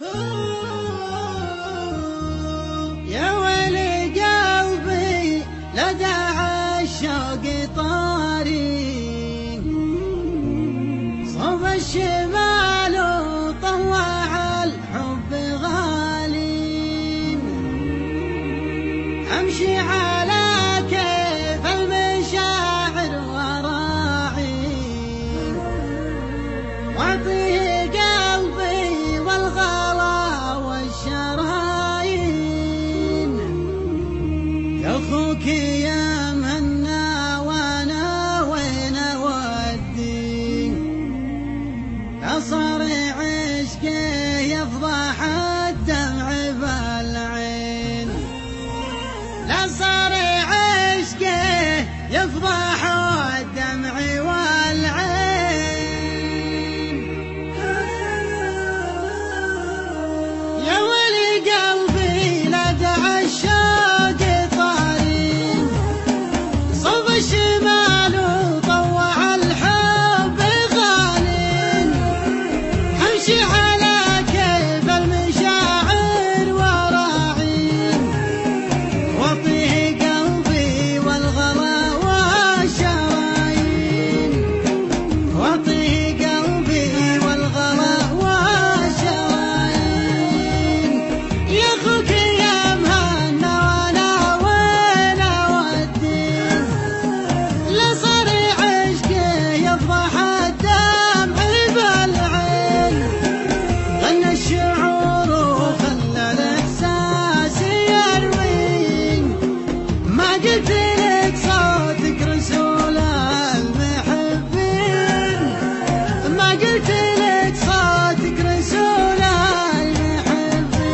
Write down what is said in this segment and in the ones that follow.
يا ويلي قلبي لدى الشوق طاري، صوب الشمال وطوع الحب غالي، أمشي على كيف المشاعر وراعي، وأعطيه قلبي والغلا والشرايين. يا أخوك يا منا وانا وين اودي، لا صار عشقه يفضح الدمع بالعين، لا صار عشقه يفضح الدمع والعين. يا ولي قلبي لدى الشوق طاري، صوب الشمال وطوع الحب غالي، امشي على كيف المشاعر وراعي، واعطيه قلبي والغلا والشرايين، واعطيه قلبي والغلا والشرايين. يا اخوك يا مهنا وانا وين اودي، لا صار عشقه يفضح الدمع بالعين، غنى الشعور وخلى الاحساس يروين. ما قلت لك صوتك رسول المحبين، ما قلت لك صوتك رسول المحبين.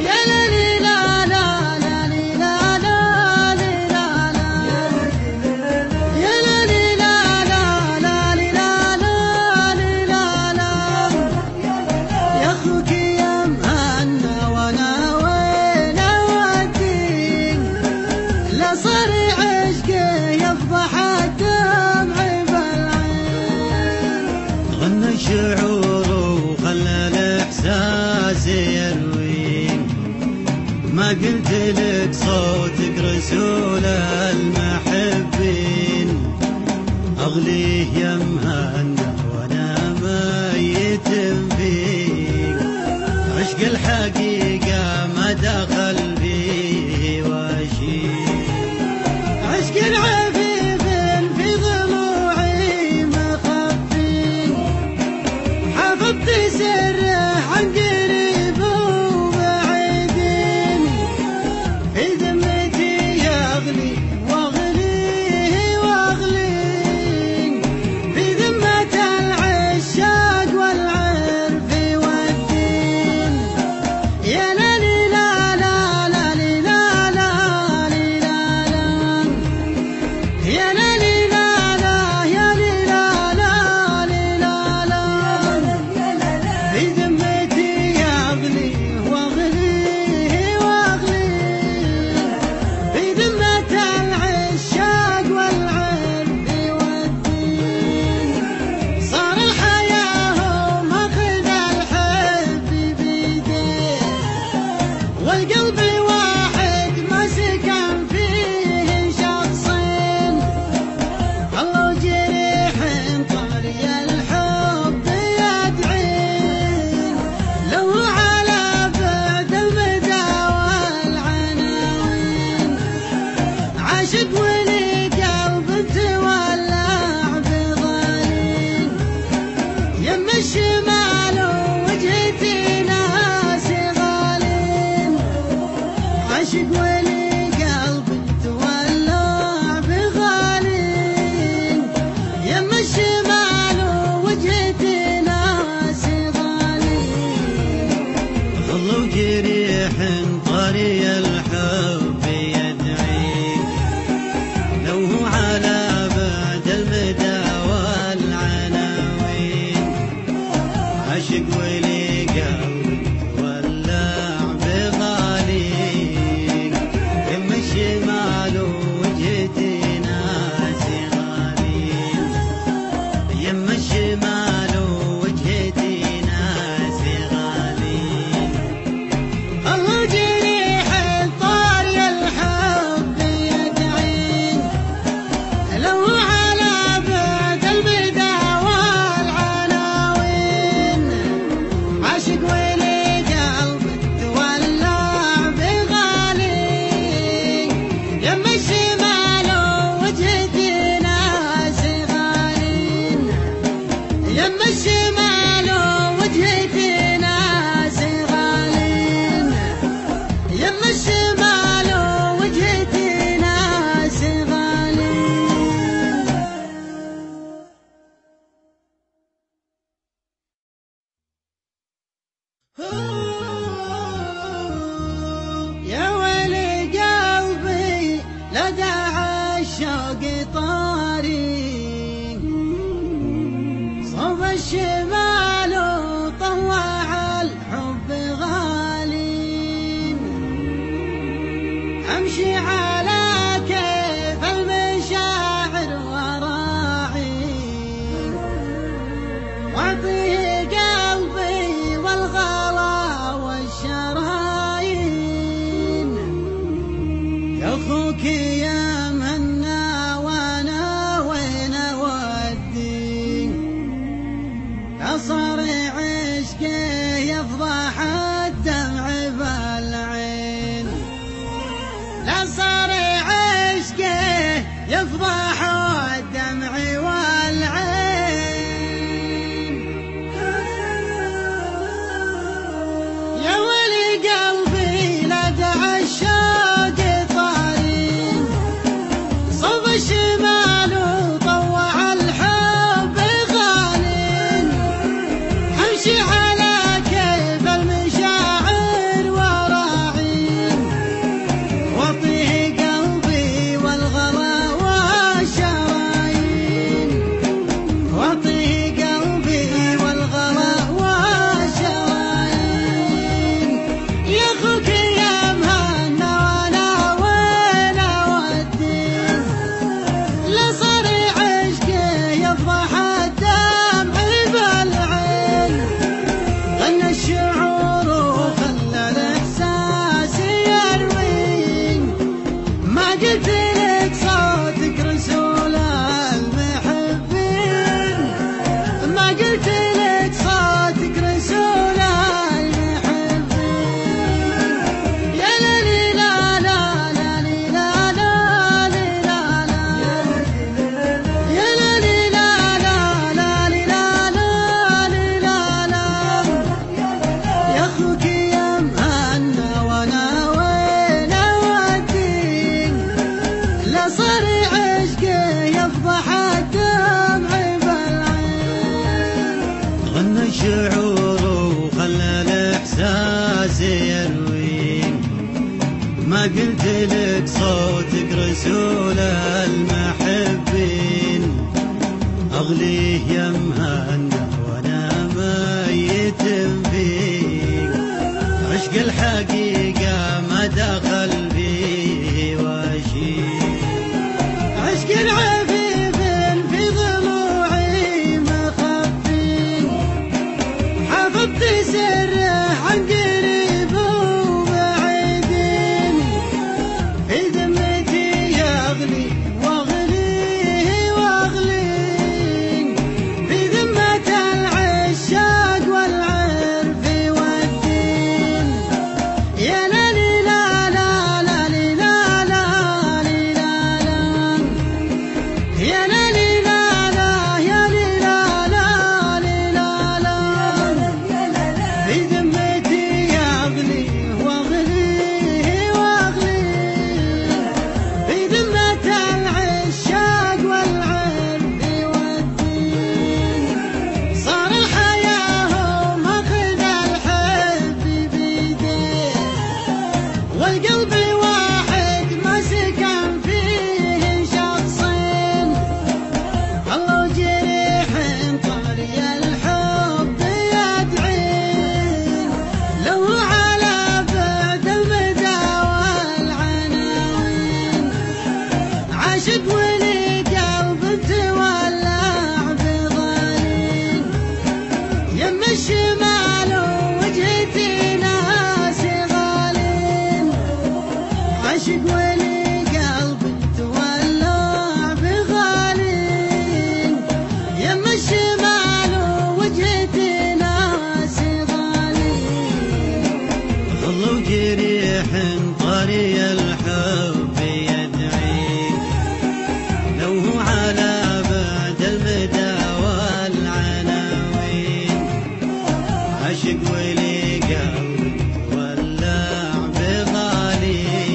يا ليلي لا لا لا لي لا لا لي لا لا، يا ليلي لا لا لا لي لا لا لي لا لا. يا اخوك يا مهنا وانا وين اودي، لا صار عشقه يفضح الدمع بالعين، غنى الشعور وخلى الاحساس يروين. ما قلت لك صوتك رسول المحبين، اغليه يا مهنا وانا ميت فيك، عشق الحقيقه ما دخل فيه وشيء، عشق العفيف في ضلوعي مخفي، حفظت سره عن قريب وبعيدين، في ذمتي يغلي واغليه واغلين، في ذمة العشاق والعرف والدين. يا ليلي لا لا لا لي لا لا لي لا لا، يا ليلي لا لا يا لي لا لا لي لا لا، في ذمتي يغلي واغليه واغليه، في ذمة العشاق والعرف والدين. صار الحياة ماخذ الحب بيديه، والقلب واحد ما سكن فيه شخصين، الله جريح طري الحب يدعين، لو على بعد المدى والعناوين، عاشق ولي قلب تولع بضالين، يم الشمال وجهتي ناس غالين، عاشق ولي قلب تولع بغالين، يم الشمال وجهتي ناس غالين، غلوا جريح طري الحب يدعيك، لو هو على بعد المدى والعناوين، عاشق ولي قلب تولع بغاليك، يم الشمال وجهتي ناس غالين، يم الشمال وجهتي ناس غالين. يا ويلي قلبي لدى الشوق طاري، صوب الشمال وطوع الحب غالي، امشي على كيف المشاعر وراعي، واعطيه قلبي والغلا والشرايين، يا اخوك يا مهنا وانا وين اودي، لا صار عشقه يفضح الدمع بالعين، لا صار عشقه يفضح الدمع والعين، يا ولي قلبي لدى الشوق طاري، صوب الشمال وطوع الحب غالي، امشي على كيف المشاعر وراعي، واعطيه قلبي والغلا والشرايين، واعطيه قلبي والغلا والشرايين، يا اخوك يا مهنا وانا وين اودي، لا صار عشقه يفضح الدمع بالعين، غنى الشعور وخلى الاحساس يروين، ما قلت لك صوتك رسول المحبين، ما قلت لك صوتك رسول المحبين، يا ليلي لا لا لا لي لا لا لي لا لا، يا ليلي لا لا لا لي لا لا لي لا لا، يا اخوك يا مهنا وانا وين اودي، لا صار عشقه يفضح الدمع بالعين، غنى الشعور وخلى الاحساس يروين، ما قلت لك صوتك رسول المحبين، اغليه يا مهنا وانا ميت فيك، عشق الحقيقة ما دخل فيه وشي، عشق العفيف في ضلوعي مخفي، حفظت سره عن قريب وبعيدين، في ذمتي يغلي واغليه واغليه، في ذمة العشاق والعرف والدين، يا ليلي لا لا لا لي لا لا لي لا لا، يا ليلي لا لا يا لي لا لا لي لا لا، في ذمتي يغلي واغليه واغليه، في ذمة العشاق والعرف والدين، صار الحياة ماخذ الحب بيديه، والقلب واحد ما سكن فيه شخصين، الله جريح طاري الحب يدعين، لو على بعد المدى والعناوين، عاشق ولي قلب تولع بغالين، يم الشمال وجهتي ناس غالين، عاشق ولي قلب تولع بغالين، يم الشمال وجهتي ناس غالين، غلوا جريح طري الحب يدعيك، لو هو على بعد المدى والعناوين، عاشق ولي قلب تولع بغاليك،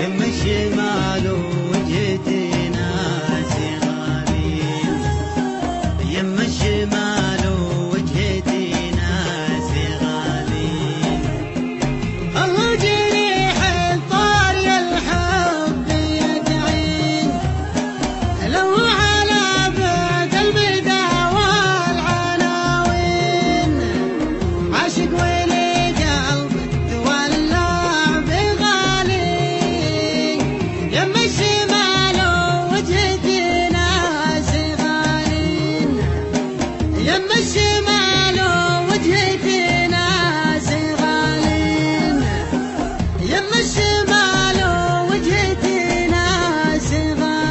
يم الشمال وجهتي ناس غالين، يم الشمال وجهتي ناس غالين. يم الشمال وجهتي ناس غالين، يم الشمال وجهتي ناس غالين.